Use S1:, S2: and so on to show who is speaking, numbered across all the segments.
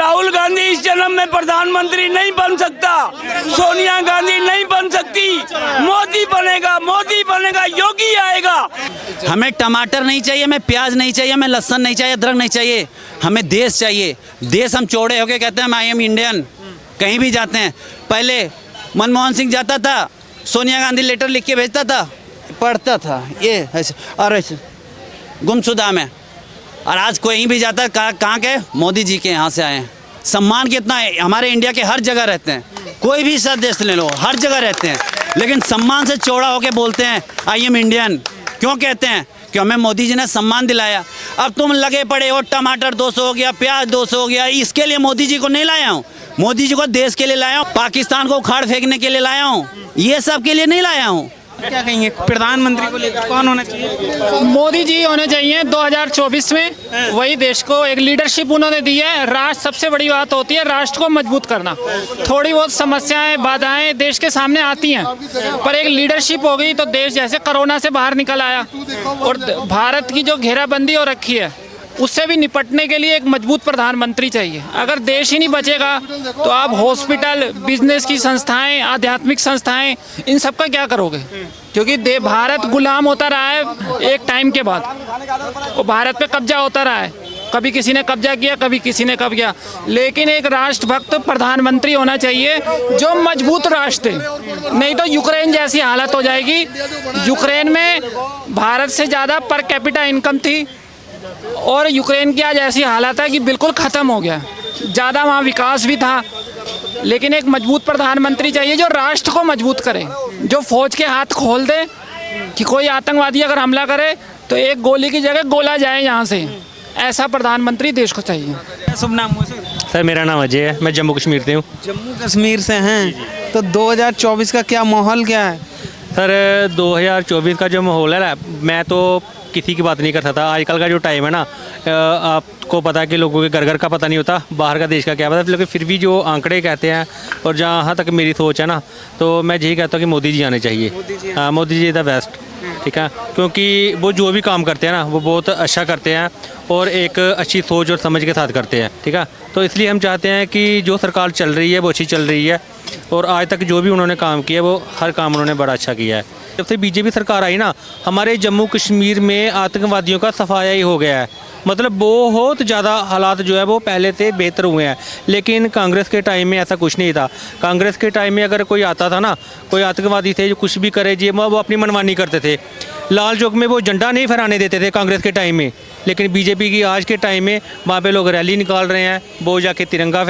S1: राहुल गांधी इस जन्म में प्रधानमंत्री नहीं बन सकता, सोनिया गांधी नहीं बन सकती, मोदी बनेगा, योगी आएगा।
S2: हमें टमाटर नहीं चाहिए, हमें प्याज नहीं चाहिए, हमें लहसुन नहीं चाहिए, अदरक नहीं चाहिए, हमें देश चाहिए। देश हम चौड़े होके कहते हैं आई एम इंडियन, कहीं भी जाते हैं। पहले मनमोहन सिंह जाता था, सोनिया गांधी लेटर लिख के भेजता था, पढ़ता था ये ऐसे और ऐसे गुमशुदा में। और आज कोई भी जाता है, कहाँ के? मोदी जी के यहाँ से आए हैं। सम्मान कितना है, हमारे इंडिया के हर जगह रहते हैं, कोई भी सा देश ले लो, हर जगह रहते हैं, लेकिन सम्मान से चौड़ा होके बोलते हैं आई एम इंडियन। क्यों कहते हैं? कि हमें मोदी जी ने सम्मान दिलाया। अब तुम लगे पड़े हो, टमाटर 200 हो गया, प्याज 200 हो गया, इसके लिए मोदी जी को नहीं लाया हूँ। मोदी जी को देश के लिए लाया हूँ, पाकिस्तान को उखाड़ फेंकने के लिए लाया हूँ, ये सब के लिए नहीं लाया हूँ।
S3: क्या कहेंगे प्रधानमंत्री को लेकर कौन होना चाहिए?
S4: मोदी जी होने चाहिए 2024 में। वही देश को एक लीडरशिप उन्होंने दी है। राष्ट्र सबसे बड़ी बात होती है राष्ट्र को मजबूत करना। थोड़ी बहुत समस्याएं बाधाएं देश के सामने आती हैं, पर एक लीडरशिप हो गई तो देश जैसे कोरोना से बाहर निकल आया। और भारत की जो घेराबंदी हो रखी है उससे भी निपटने के लिए एक मजबूत प्रधानमंत्री चाहिए। अगर देश ही नहीं बचेगा तो आप हॉस्पिटल, बिजनेस की संस्थाएं, आध्यात्मिक संस्थाएं, इन सब का क्या करोगे? क्योंकि भारत गुलाम होता रहा है एक टाइम के बाद, और भारत पे कब्जा होता रहा है। कभी किसी ने कब्जा किया, कभी किसी ने कब्जा किया, लेकिन एक राष्ट्रभक्त प्रधानमंत्री होना चाहिए जो मजबूत राष्ट्र है। नहीं तो यूक्रेन जैसी हालत हो जाएगी। यूक्रेन में भारत से ज़्यादा पर कैपिटा इनकम थी, और यूक्रेन की आज ऐसी हालत है कि बिल्कुल ख़त्म हो गया। ज़्यादा वहाँ विकास भी था, लेकिन एक मजबूत प्रधानमंत्री चाहिए जो राष्ट्र को मजबूत करे, जो फौज के हाथ खोल दे कि कोई आतंकवादी अगर हमला करे तो एक गोली की जगह गोला जाए यहाँ से। ऐसा प्रधानमंत्री देश को चाहिए।
S3: शुभ नाम हो
S5: सर? मेरा नाम अजय है, मैं जम्मू कश्मीर से हूँ।
S3: जम्मू कश्मीर से हैं, तो 2024 का क्या माहौल क्या है?
S5: सर 2024 का जो माहौल है ना, मैं तो किसी की बात नहीं कर सकता। आजकल का जो टाइम है ना, आपको पता है कि लोगों के घर घर का पता नहीं होता, बाहर का देश का क्या पता, लेकिन फिर भी जो आंकड़े कहते हैं और जहाँ तक मेरी सोच है ना, तो मैं यही कहता हूँ कि मोदी जी आने चाहिए। हाँ, मोदी जी द बेस्ट, ठीक है, क्योंकि वो जो भी काम करते हैं ना वो बहुत अच्छा करते हैं और एक अच्छी सोच और समझ के साथ करते हैं, ठीक है। तो इसलिए हम चाहते हैं कि जो सरकार चल रही है वो अच्छी चल रही है, और आज तक जो भी उन्होंने काम किया वो हर काम उन्होंने बड़ा अच्छा किया है। जब से बीजेपी सरकार आई ना, हमारे जम्मू कश्मीर में आतंकवादियों का सफाया ही हो गया है। मतलब बहुत ज़्यादा हालात जो है वो पहले से बेहतर हुए हैं, लेकिन कांग्रेस के टाइम में ऐसा कुछ नहीं था। कांग्रेस के टाइम में अगर कोई आता था ना, कोई आतंकवादी थे जो कुछ भी करे जी, वो अपनी मनमानी करते थे। लाल चौक में वो झंडा नहीं फहराने देते थे कांग्रेस के टाइम में, लेकिन बीजेपी की आज के टाइम में वहाँ पे लोग रैली निकाल रहे हैं, वो जाके तिरंगा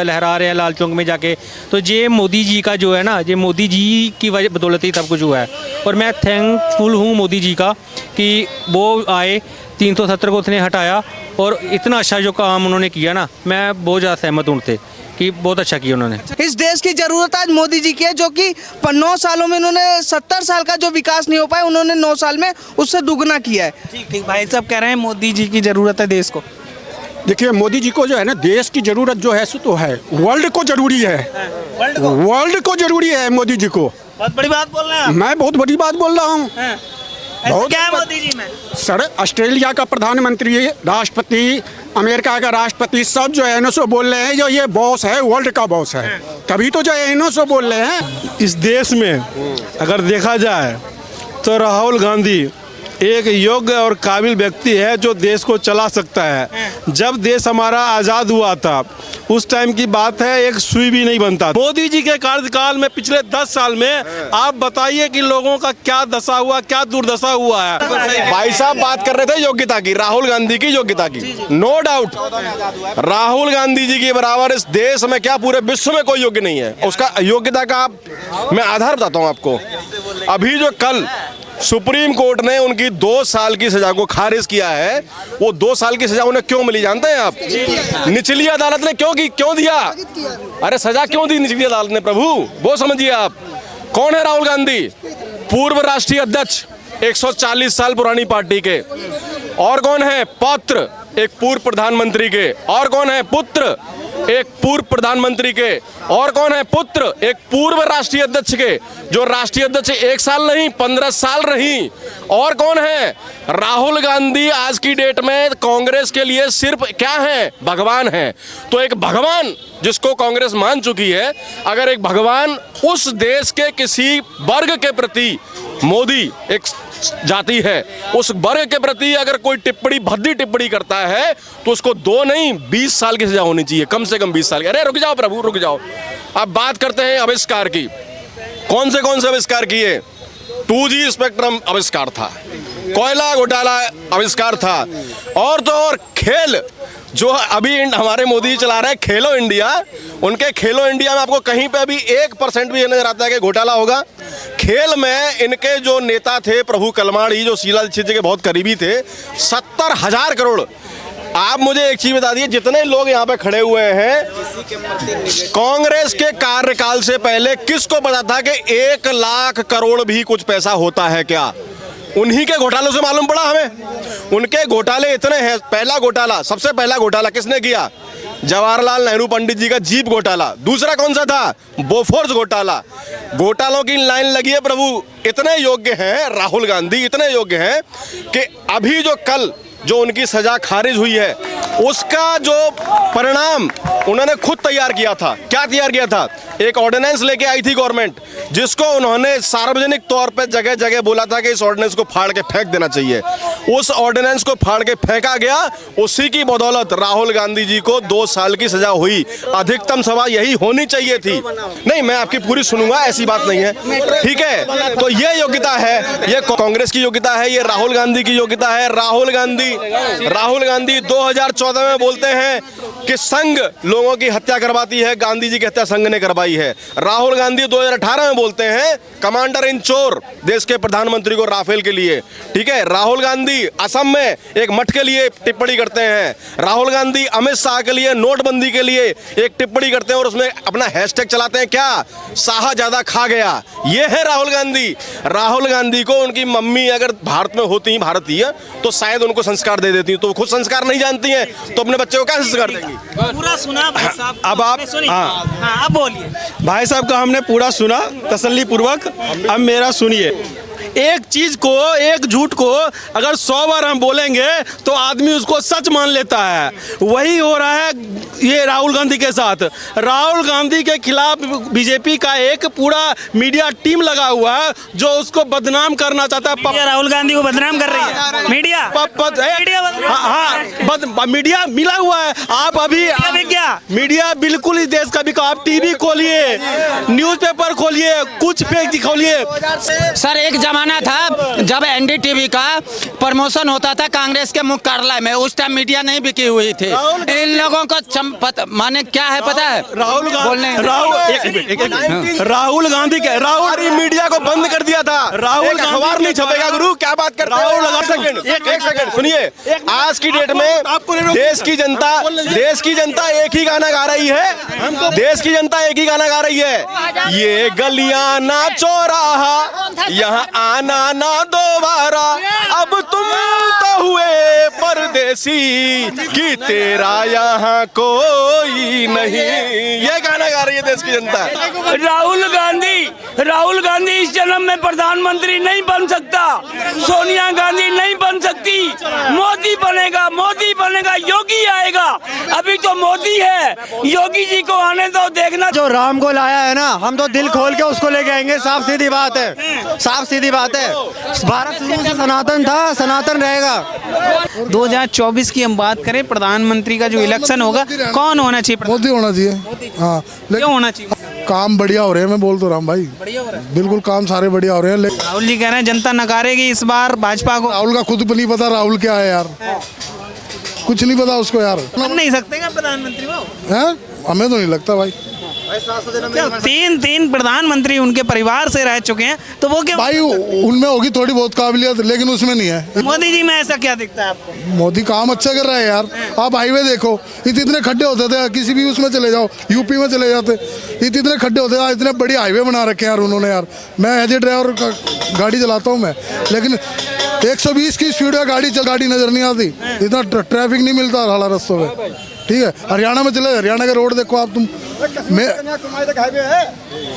S5: लहरा रहे हैं लाल चौक में जाके। तो ये मोदी जी का जो है ना, ये मोदी जी की वजह बदौलत ही सब कुछ हुआ है। और मैं थैंकफुल हूँ मोदी जी का कि वो आए, 370 को उसने हटाया, और इतना अच्छा जो काम उन्होंने किया ना, मैं बहुत ज़्यादा सहमत हूँ उनसे कि बहुत अच्छा किया उन्होंने।
S3: इस देश की जरूरत आज मोदी जी की है, जो कि 9 सालों में उन्होंने 70 साल का जो विकास नहीं हो पाया उन्होंने 9 साल में उससे दुगना किया है। ठीक, भाई साहब कह रहे हैं मोदी जी की जरूरत है देश को।
S6: देखिए, मोदी जी को जो है ना, देश की जरूरत जो है सो तो है, वर्ल्ड को जरूरी है, वर्ल्ड को जरूरी है मोदी जी को।
S3: बहुत बड़ी बात बोल रहे हैं आप।
S6: मैं बहुत बड़ी बात बोल रहा हूँ।
S3: बहुत क्या है मोदी जी में?
S6: सर, ऑस्ट्रेलिया का प्रधानमंत्री, राष्ट्रपति, अमेरिका का राष्ट्रपति, सब जो है ना सो बोल रहे हैं जो ये बॉस है, वर्ल्ड का बॉस है, तभी तो जो है ना सो बोल रहे हैं।
S7: इस देश में अगर देखा जाए तो राहुल गांधी एक योग्य और काबिल व्यक्ति है जो देश को चला सकता है। जब देश हमारा आज़ाद हुआ था उस टाइम की बात है, एक सुई भी नहीं बनता। मोदी जी के कार्यकाल में पिछले 10 साल में आप बताइए कि लोगों का क्या दशा हुआ, क्या दुर्दशा हुआ है।
S8: भाई साहब बात कर रहे थे योग्यता की, राहुल गांधी की योग्यता की, नो डाउट राहुल गांधी जी के बराबर इस देश में क्या पूरे विश्व में कोई योग्य नहीं है। उसका योग्यता का मैं आधार बताता हूँ आपको। अभी जो कल सुप्रीम कोर्ट ने उनकी 2 साल की सजा को खारिज किया है, वो 2 साल की सजा उन्हें क्यों मिली जानते हैं आप? निचली अदालत ने क्यों दिया? अरे सजा क्यों दी निचली अदालत ने प्रभु, वो समझिए आप। कौन है राहुल गांधी? पूर्व राष्ट्रीय अध्यक्ष, 140 साल पुरानी पार्टी के। और कौन है? पौत्र एक पूर्व प्रधानमंत्री के। और कौन है? पुत्र एक पूर्व प्रधानमंत्री के, और कौन है पुत्र एक पूर्व राष्ट्रीय अध्यक्ष के, जो राष्ट्रीय अध्यक्ष 1 साल नहीं 15 साल रही। और कौन है? राहुल गांधी आज की डेट में कांग्रेस के लिए सिर्फ क्या है? भगवान है। तो एक भगवान जिसको कांग्रेस मान चुकी है, अगर एक भगवान उस देश के किसी वर्ग के प्रति, मोदी एक जाति है, उस वर्ग के प्रति अगर कोई टिप्पणी, भद्दी टिप्पणी करता है, तो उसको 2 नहीं 20 साल की सजा होनी चाहिए, कम से कम 20 साल की। अरे रुक जाओ प्रभु, रुक जाओ। अब बात करते हैं आविष्कार की। कौन से आविष्कार किए? 2G स्पेक्ट्रम आविष्कार था, कोयला घोटाला आविष्कार था, और तो और खेल जो अभी हमारे मोदी जी चला रहे हैं, खेलो इंडिया, उनके खेलो इंडिया में आपको कहीं पे अभी 1% भी नजर आता है कि घोटाला होगा? खेल में इनके जो नेता थे प्रभु कलमाड़ी, जो शीला दीक्षित जी के बहुत करीबी थे, 70,000 करोड़। आप मुझे एक चीज बता दीजिए, जितने लोग यहाँ पे खड़े हुए हैं, कांग्रेस के कार्यकाल से पहले किसको पता था कि 1 लाख करोड़ भी कुछ पैसा होता है क्या? उन्हीं के घोटालों से मालूम पड़ा हमें। उनके घोटाले इतने हैं। पहला घोटाला, सबसे पहला घोटाला किसने किया? जवाहरलाल नेहरू पंडित जी का जीप घोटाला। दूसरा कौन सा था? बोफोर्स घोटाला। घोटालों की लाइन लगी है प्रभु। इतने योग्य हैं राहुल गांधी, इतने योग्य हैं कि अभी जो कल जो उनकी सजा खारिज हुई है, उसका जो परिणाम उन्होंने खुद तैयार किया था। क्या तैयार किया था? एक ऑर्डिनेंस लेके आई थी गवर्नमेंट, जिसको उन्होंने सार्वजनिक तौर पे जगह जगह बोला था कि इस ऑर्डिनेंस को फाड़ के फेंक देना चाहिए। उस ऑर्डिनेंस को फाड़ के फेंका गया। उसी की बदौलत राहुल गांधी जी को 2 साल की सजा हुई। अधिकतम सजा यही होनी चाहिए थी। नहीं, मैं आपकी पूरी सुनूंगा, ऐसी बात नहीं है, ठीक है? तो ये योग्यता है, ये कांग्रेस की योग्यता है, ये राहुल गांधी की योग्यता है। राहुल गांधी 2014 में बोलते हैं कि संघ लोगों की हत्या करवाती है, गांधी जी की हत्या संघ ने करवाई है। राहुल गांधी 2018 में बोलते हैं कमांडर इन चोर देश के प्रधानमंत्री को राफेल के लिए, ठीक है? राहुल गांधी असम में एक मठ के लिए टिप्पणी करते हैं। राहुल गांधी अमित शाह के लिए नोटबंदी के लिए एक टिप्पणी करते हैं और उसमें अपना हैशटैग चलाते हैं, क्या? शाह ज्यादा खा गया। ये है राहुल गांधी। राहुल गांधी को उनकी मम्मी अगर भारत में होती, भारतीय, तो शायद उनको संस्कार दे देती, तो खुद संस्कार नहीं जानती हैं, तो अपने बच्चे को क्या संस्कार देंगी?
S3: पूरा सुना भाई साहब।
S7: अब आप
S3: हाँ, अब बोलिए।
S7: भाई साहब का हमने पूरा सुना तसल्ली पूर्वक। अब मेरा सुनिए। एक चीज को, एक झूठ को अगर 100 बार हम बोलेंगे तो आदमी उसको सच मान लेता है। वही हो रहा है ये राहुल गांधी के साथ। राहुल गांधी के खिलाफ बीजेपी का एक पूरा मीडिया टीम लगा हुआ है जो उसको बदनाम करना चाहता है।
S3: राहुल गांधी को बदनाम कर रही है मीडिया।
S7: मीडिया मिला हुआ है। आप अभी
S3: क्या
S7: मीडिया बिल्कुल इस देश का भी, आप टीवी खोलिए, न्यूज़पेपर खोलिए, कुछ फेक खोलिए।
S2: सर, एक जमाना था जब एनडीटीवी का प्रमोशन होता था कांग्रेस के मुख्य कार्यालय में, उस टाइम मीडिया नहीं बिकी हुई थी। इन लोगों को माने क्या है पता है?
S7: राहुल गांधी के
S8: मीडिया को बंद कर दिया था। राहुल अखबार नहीं छपेगा गुरु, क्या बात कर रहे हो? एक सेकंड सुनिए। आज की डेट में देश की जनता एक ही गाना गा रही है। देश की जनता एक ही गाना गा रही है, ये गलियां ना चौराहा, यहाँ आना ना दोबारा, अब तुम तो हुए परदेसी कि तेरा यहाँ कोई नहीं। ये गाना गा रही है देश की जनता।
S1: राहुल गांधी इस जन्म में प्रधानमंत्री नहीं बन सकता। सोनिया गांधी नहीं बन सकती। मोदी बनेगा, योगी आएगा। अभी तो मोदी है, योगी जी को आने दो, देखना।
S9: जो राम को लाया है ना, हम तो दिल खोल के उसको लेके आएंगे। साफ सीधी बात है, साफ सीधी बात है। भारत शुरू से सनातन था, सनातन रहेगा।
S3: 2024 की हम बात करें, प्रधानमंत्री का जो इलेक्शन होगा, कौन होना चाहिए?
S10: मोदी होना चाहिए। हाँ,
S3: क्यों होना चाहिए?
S10: काम बढ़िया हो रहे हैं, मैं बोल तो रहा हूँ भाई,
S3: बढ़िया हो रहा है।
S10: बिल्कुल काम सारे बढ़िया हो रहे हैं।
S3: राहुल जी कह रहे हैं जनता नकारेगी इस बार भाजपा को।
S10: राहुल का खुद भी नहीं पता राहुल क्या है यार, कुछ नहीं पता उसको यार।
S3: बन नहीं सकते क्या प्रधानमंत्री वो?
S10: हैं? हमें तो नहीं लगता भाई।
S3: क्या 3 प्रधानमंत्री उनके परिवार से रह चुके हैं, तो वो क्या
S10: भाई उनमें होगी थोड़ी बहुत काबिलियत, लेकिन उसमें नहीं है।
S3: मोदी जी में ऐसा क्या दिखता है आपको?
S10: मोदी काम अच्छा कर रहा है यार। आप हाईवे देखो, इतने खड्डे होते थे, किसी भी उसमें चले जाओ, यूपी में चले जाते, इतने खड्डे होते थे। इतने बड़ी हाईवे बना रखे हैं यार उन्होंने यार। मैं एज ए ड्राइवर गाड़ी चलाता हूँ मैं, लेकिन 120 की स्पीड में गाड़ी नजर नहीं आती, इतना ट्रैफिक नहीं मिलता हाल रास्तों में। ठीक है, हरियाणा में चले, हरियाणा का रोड देखो आप तुम।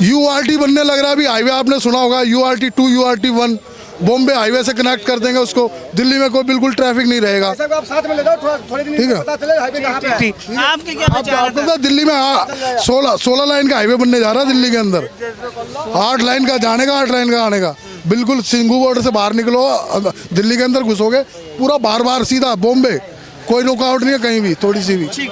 S10: URT बनने लग रहा है अभी हाईवे, आपने सुना होगा URT 2 URT 1 बॉम्बे हाईवे से कनेक्ट कर देंगे उसको। दिल्ली में कोई बिल्कुल ट्रैफिक नहीं रहेगा।
S9: आप साथ में ले जाओ, थोड़े दिन
S10: ठीक है,
S9: पता चले हाईवे कहाँ पे है।
S3: आपके क्या विचार
S10: आपको पता है दिल्ली में 16 लाइन का हाईवे बनने जा रहा है दिल्ली के अंदर। 8 लाइन का जाने का, 8 लाइन का आने का। बिल्कुल सिंघू बॉर्डर से बाहर निकलो, दिल्ली के अंदर घुसोगे, पूरा बार सीधा बॉम्बे, कोई रुकावट नहीं है कहीं भी, थोड़ी सी भी।